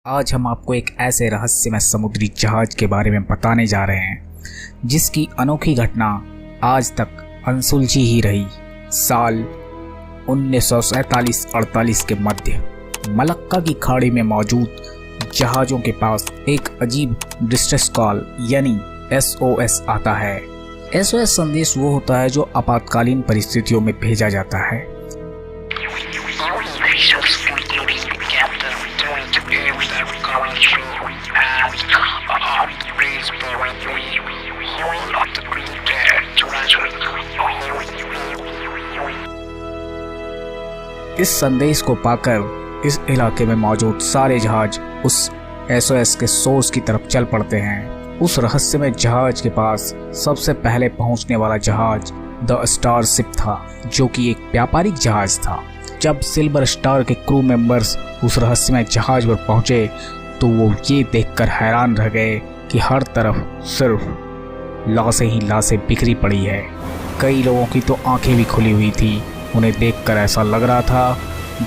आज हम आपको एक ऐसे रहस्यमय समुद्री जहाज के बारे में बताने जा रहे हैं जिसकी अनोखी घटना आज तक अनसुलझी ही रही। साल 1947-48 के मध्य मलक्का की खाड़ी में मौजूद जहाज़ों के पास एक अजीब डिस्ट्रेस कॉल यानी SOS आता है। SOS संदेश वो होता है जो आपातकालीन परिस्थितियों में भेजा जाता है। इस संदेश को पाकर इस इलाके में मौजूद सारे जहाज उस SOS के सोर्स की तरफ चल पड़ते हैं। उस रहस्यमय जहाज के पास सबसे पहले पहुंचने वाला जहाज द स्टार शिप था, जो कि एक व्यापारिक जहाज था। जब सिल्वर स्टार के क्रू मेंबर्स उस रहस्यमय जहाज पर पहुंचे तो वो ये देखकर हैरान रह गए कि हर तरफ सिर्फ लाशें ही लाशें बिखरी पड़ी है। कई लोगों की तो आंखें भी खुली हुई थी। उन्हें देखकर ऐसा लग रहा था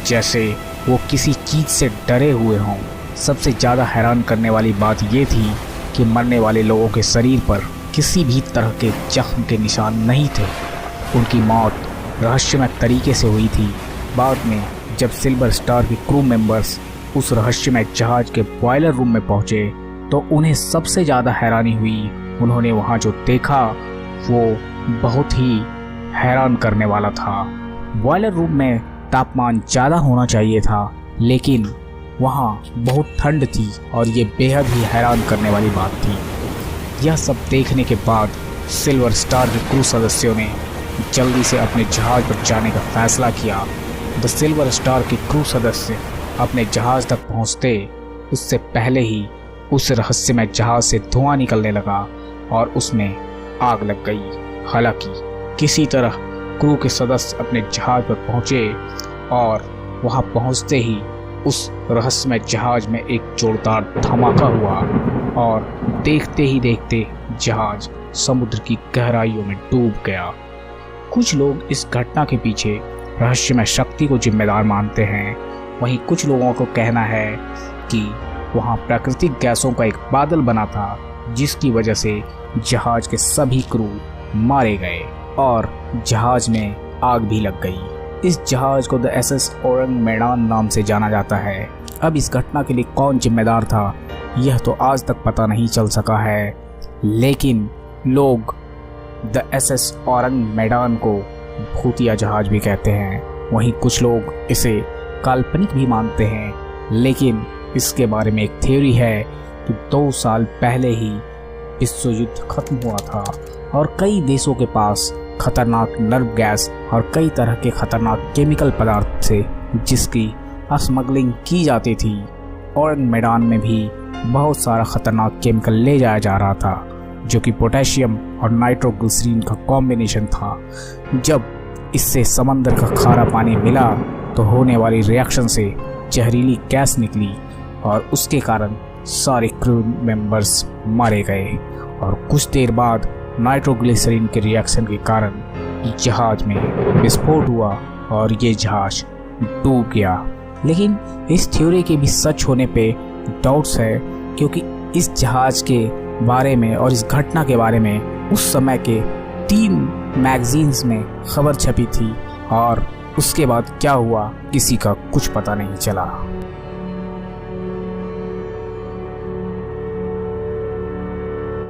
जैसे वो किसी चीज़ से डरे हुए हों। सबसे ज़्यादा हैरान करने वाली बात ये थी कि मरने वाले लोगों के शरीर पर किसी भी तरह के जख्म के निशान नहीं थे। उनकी मौत रहस्यमय तरीके से हुई थी। बाद में जब सिल्वर स्टार के क्रू मेंबर्स उस रहस्यमय जहाज के बॉयलर रूम में पहुंचे तो उन्हें सबसे ज़्यादा हैरानी हुई। उन्होंने वहां जो देखा वो बहुत ही हैरान करने वाला था। बॉयलर रूम में तापमान ज़्यादा होना चाहिए था, लेकिन वहाँ बहुत ठंड थी और ये बेहद ही हैरान करने वाली बात थी। यह सब देखने के बाद सिल्वर स्टार के क्रू सदस्यों ने जल्दी से अपने जहाज़ पर जाने का फैसला किया। द सिल्वर स्टार के क्रू सदस्य अपने जहाज़ तक पहुँचते उससे पहले ही उस रहस्यमय जहाज़ से धुआं निकलने लगा और उसमें आग लग गई। हालांकि किसी तरह क्रू के सदस्य अपने जहाज पर पहुंचे और वहां पहुंचते ही उस रहस्यमय जहाज में एक जोरदार धमाका हुआ और देखते ही देखते जहाज समुद्र की गहराइयों में डूब गया। कुछ लोग इस घटना के पीछे रहस्यमय शक्ति को जिम्मेदार मानते हैं। वहीं कुछ लोगों को कहना है कि वहां प्राकृतिक गैसों का एक बादल बना था, जिसकी वजह से जहाज के सभी क्रू मारे गए और जहाज में आग भी लग गई। इस जहाज को द SS औरंग मैडान नाम से जाना जाता है। अब इस घटना के लिए कौन जिम्मेदार था यह तो आज तक पता नहीं चल सका है, लेकिन लोग द SS औरंग मैडान को भूतिया जहाज भी कहते हैं। वहीं कुछ लोग इसे काल्पनिक भी मानते हैं, लेकिन इसके बारे में एक थ्योरी है कि 2 साल पहले ही विश्व युद्ध खत्म हुआ था और कई देशों के पास खतरनाक नर्व गैस और कई तरह के खतरनाक केमिकल पदार्थ से जिसकी स्मगलिंग की जाती थी। औरंग मैदान में भी बहुत सारा खतरनाक केमिकल ले जाया जा रहा था, जो कि पोटेशियम और नाइट्रोग्लिसरीन का कॉम्बिनेशन था। जब इससे समंदर का खारा पानी मिला तो होने वाली रिएक्शन से जहरीली गैस निकली और उसके कारण सारे क्रू मेंबर्स मारे गए और कुछ देर बाद नाइट्रोग्लिसरीन के रिएक्शन के कारण जहाज में विस्फोट हुआ और ये जहाज डूब गया। लेकिन इस थ्योरी के भी सच होने पे डाउट्स है, क्योंकि इस जहाज के बारे में और इस घटना के बारे में उस समय के 3 मैगजीन्स में खबर छपी थी और उसके बाद क्या हुआ किसी का कुछ पता नहीं चला।